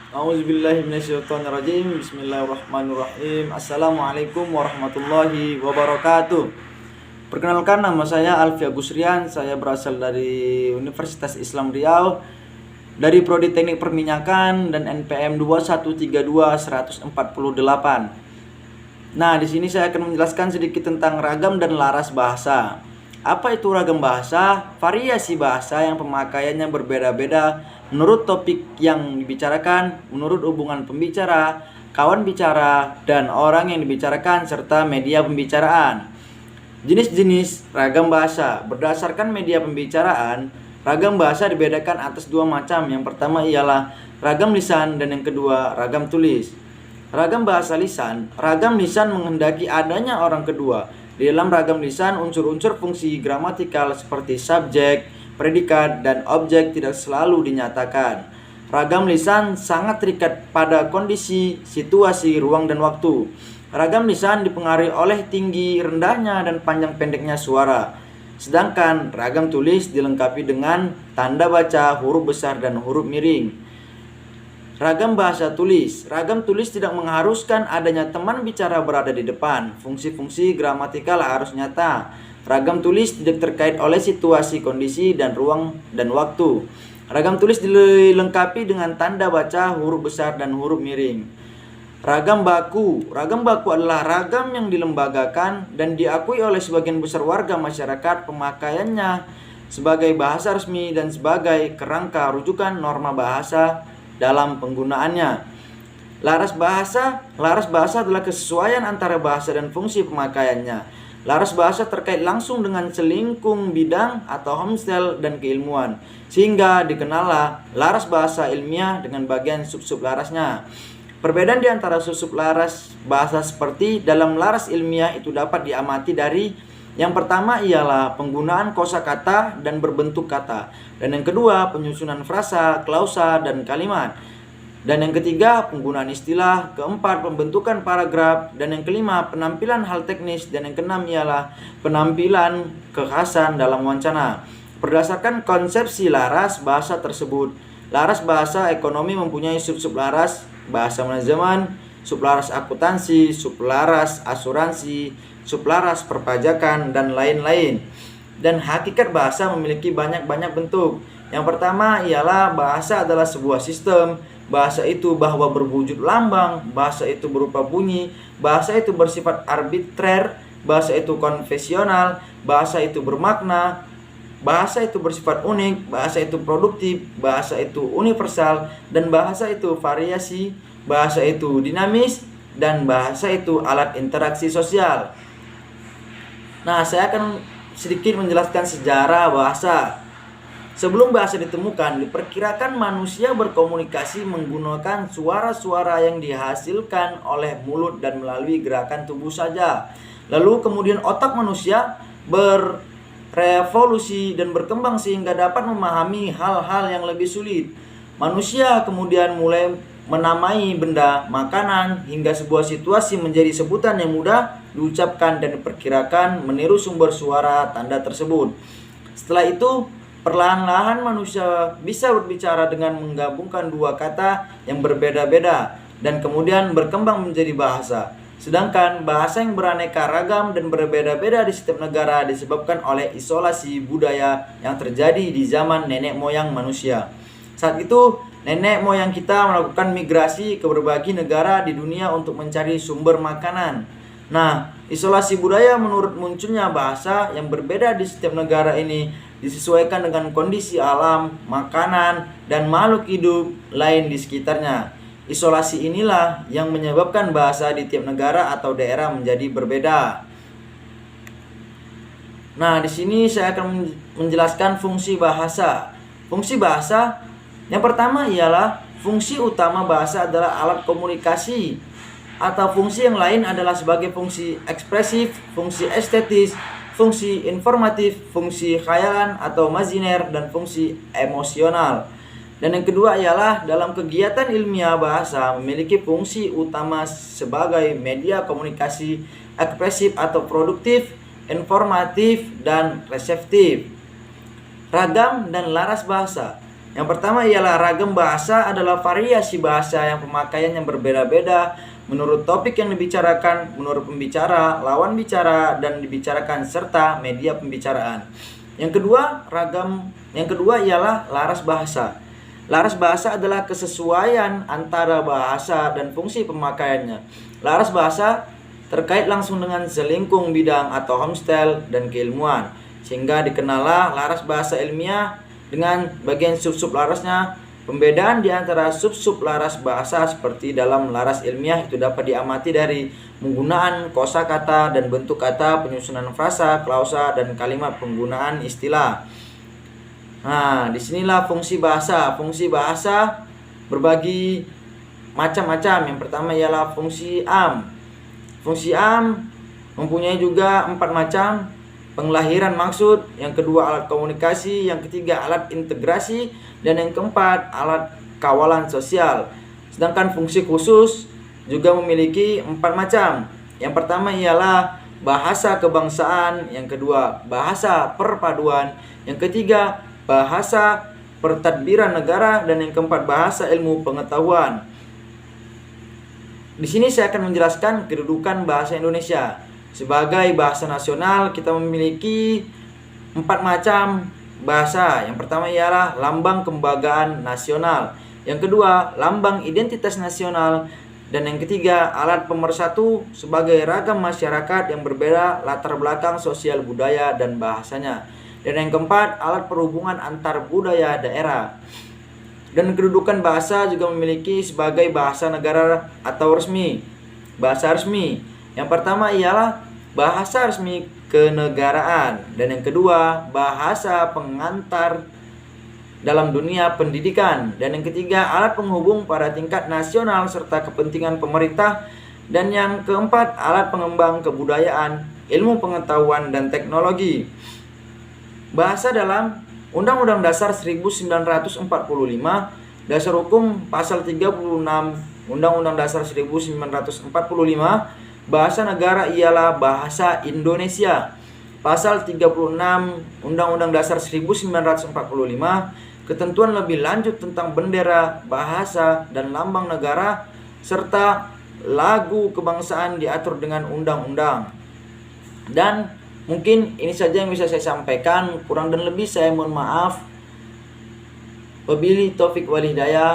A'udzubillahiminasyaitonirrajim. Bismillahirrahmanirrahim. Assalamualaikum warahmatullahi wabarakatuh. Perkenalkan, nama saya Alfi Agusrian. Saya berasal dari Universitas Islam Riau, dari Prodi Teknik Perminyakan dan NPM 2132148. Nah, di sini saya akan menjelaskan sedikit tentang ragam dan laras bahasa. Apa itu ragam bahasa? Variasi bahasa yang pemakaiannya berbeda-beda menurut topik yang dibicarakan, menurut hubungan pembicara, kawan bicara, dan orang yang dibicarakan, serta media pembicaraan. Jenis-jenis ragam bahasa. Berdasarkan media pembicaraan, ragam bahasa dibedakan atas dua macam. Yang pertama ialah ragam lisan dan yang kedua ragam tulis. Ragam bahasa lisan. Ragam lisan menghendaki adanya orang kedua. Di dalam ragam lisan, unsur-unsur fungsi gramatikal seperti subjek, predikat, dan objek tidak selalu dinyatakan. Ragam lisan sangat terikat pada kondisi, situasi, ruang, dan waktu. Ragam lisan dipengaruhi oleh tinggi, rendahnya, dan panjang pendeknya suara. Sedangkan ragam tulis dilengkapi dengan tanda baca, huruf besar, dan huruf miring. Ragam bahasa tulis. Ragam tulis tidak mengharuskan adanya teman bicara berada di depan. Fungsi-fungsi gramatikal harus nyata. Ragam tulis tidak terkait oleh situasi, kondisi, dan ruang dan waktu. Ragam tulis dilengkapi dengan tanda baca, huruf besar, dan huruf miring. Ragam baku. Ragam baku adalah ragam yang dilembagakan dan diakui oleh sebagian besar warga masyarakat. Pemakaiannya sebagai bahasa resmi dan sebagai kerangka rujukan norma bahasa dalam penggunaannya. Laras bahasa. Laras bahasa adalah kesesuaian antara bahasa dan fungsi pemakaiannya. Laras bahasa terkait langsung dengan selingkung bidang atau homestyle dan keilmuan, sehingga dikenallah laras bahasa ilmiah dengan bagian sub-sub larasnya. Perbedaan di antara sub-sub laras bahasa seperti dalam laras ilmiah itu dapat diamati dari yang pertama ialah penggunaan kosakata dan berbentuk kata. Dan yang kedua, penyusunan frasa, klausa, dan kalimat. Dan yang ketiga, penggunaan istilah. Keempat, pembentukan paragraf. Dan yang kelima, penampilan hal teknis. Dan yang keenam ialah penampilan kekhasan dalam wawancara. Berdasarkan konsepsi laras bahasa tersebut, laras bahasa ekonomi mempunyai sub-sub laras: bahasa manajemen, sublaras akuntansi, sublaras asuransi, sublaras perpajakan, dan lain-lain. Dan hakikat bahasa memiliki banyak bentuk. Yang pertama ialah bahasa adalah sebuah sistem. Bahasa itu bahwa berwujud lambang, bahasa itu berupa bunyi, bahasa itu bersifat arbitrer, bahasa itu konvensional, bahasa itu bermakna, bahasa itu bersifat unik, bahasa itu produktif, bahasa itu universal, dan bahasa itu variasi, bahasa itu dinamis, dan bahasa itu alat interaksi sosial. Nah, saya akan sedikit menjelaskan sejarah bahasa. Sebelum bahasa ditemukan, diperkirakan manusia berkomunikasi menggunakan suara-suara yang dihasilkan oleh mulut dan melalui gerakan tubuh saja. Lalu kemudian otak manusia berevolusi dan berkembang sehingga dapat memahami hal-hal yang lebih sulit. Manusia kemudian mulai menamai benda, makanan, hingga sebuah situasi menjadi sebutan yang mudah diucapkan dan diperkirakan meniru sumber suara tanda tersebut. Setelah itu, perlahan-lahan manusia bisa berbicara dengan menggabungkan dua kata yang berbeda-beda dan kemudian berkembang menjadi bahasa. Sedangkan bahasa yang beraneka ragam dan berbeda-beda di setiap negara disebabkan oleh isolasi budaya yang terjadi di zaman nenek moyang manusia. Saat itu, nenek moyang kita melakukan migrasi ke berbagai negara di dunia untuk mencari sumber makanan. Nah, isolasi budaya menurut munculnya bahasa yang berbeda di setiap negara ini disesuaikan dengan kondisi alam, makanan, dan makhluk hidup lain di sekitarnya. Isolasi inilah yang menyebabkan bahasa di tiap negara atau daerah menjadi berbeda. Nah, di sini saya akan menjelaskan fungsi bahasa. Fungsi bahasa yang pertama ialah fungsi utama bahasa adalah alat komunikasi, atau fungsi yang lain adalah sebagai fungsi ekspresif, fungsi estetis, fungsi informatif, fungsi khayalan atau imajiner, dan fungsi emosional. Dan yang kedua ialah dalam kegiatan ilmiah bahasa memiliki fungsi utama sebagai media komunikasi ekspresif atau produktif, informatif, dan reseptif. Ragam dan laras bahasa. Yang pertama ialah ragam bahasa adalah variasi bahasa yang pemakaiannya berbeda-beda menurut topik yang dibicarakan, menurut pembicara, lawan bicara, dan dibicarakan serta media pembicaraan. Yang kedua ialah laras bahasa. Laras bahasa adalah kesesuaian antara bahasa dan fungsi pemakaiannya. Laras bahasa terkait langsung dengan selingkung bidang atau homestyle dan keilmuan, sehingga dikenallah laras bahasa ilmiah dengan bagian sub-sub larasnya. Pembedaan di antara sub-sub laras bahasa seperti dalam laras ilmiah itu dapat diamati dari penggunaan kosakata dan bentuk kata, penyusunan frasa, klausa, dan kalimat penggunaan istilah. Nah, disinilah fungsi bahasa. Fungsi bahasa berbagi macam-macam. Yang pertama ialah fungsi am. Fungsi am mempunyai juga 4 macam. Penglahiran maksud, yang kedua alat komunikasi, yang ketiga alat integrasi, dan yang keempat alat kawalan sosial. Sedangkan fungsi khusus juga memiliki 4 macam. Yang pertama ialah bahasa kebangsaan, yang kedua bahasa perpaduan, yang ketiga bahasa pertadbiran negara, dan yang keempat bahasa ilmu pengetahuan. Di sini saya akan menjelaskan kedudukan bahasa Indonesia. Sebagai bahasa nasional, kita memiliki 4 macam bahasa. Yang pertama ialah lambang kebanggaan nasional. Yang kedua, lambang identitas nasional. Dan yang ketiga, alat pemersatu sebagai ragam masyarakat yang berbeda latar belakang sosial budaya dan bahasanya. Dan yang keempat, alat perhubungan antar budaya daerah. Dan kedudukan bahasa juga memiliki sebagai bahasa negara atau resmi. Bahasa resmi. Yang pertama ialah bahasa resmi kenegaraan, dan yang kedua bahasa pengantar dalam dunia pendidikan, dan yang ketiga alat penghubung pada tingkat nasional serta kepentingan pemerintah, dan yang keempat alat pengembang kebudayaan, ilmu pengetahuan dan teknologi. Bahasa dalam Undang-Undang Dasar 1945, Dasar Hukum Pasal 36 Undang-Undang Dasar 1945, bahasa negara ialah bahasa Indonesia. Pasal 36 Undang-Undang Dasar 1945, ketentuan lebih lanjut tentang bendera, bahasa, dan lambang negara, serta lagu kebangsaan diatur dengan undang-undang. Dan mungkin ini saja yang bisa saya sampaikan. Kurang dan lebih saya mohon maaf. Wabillahi taufik wal hidayah.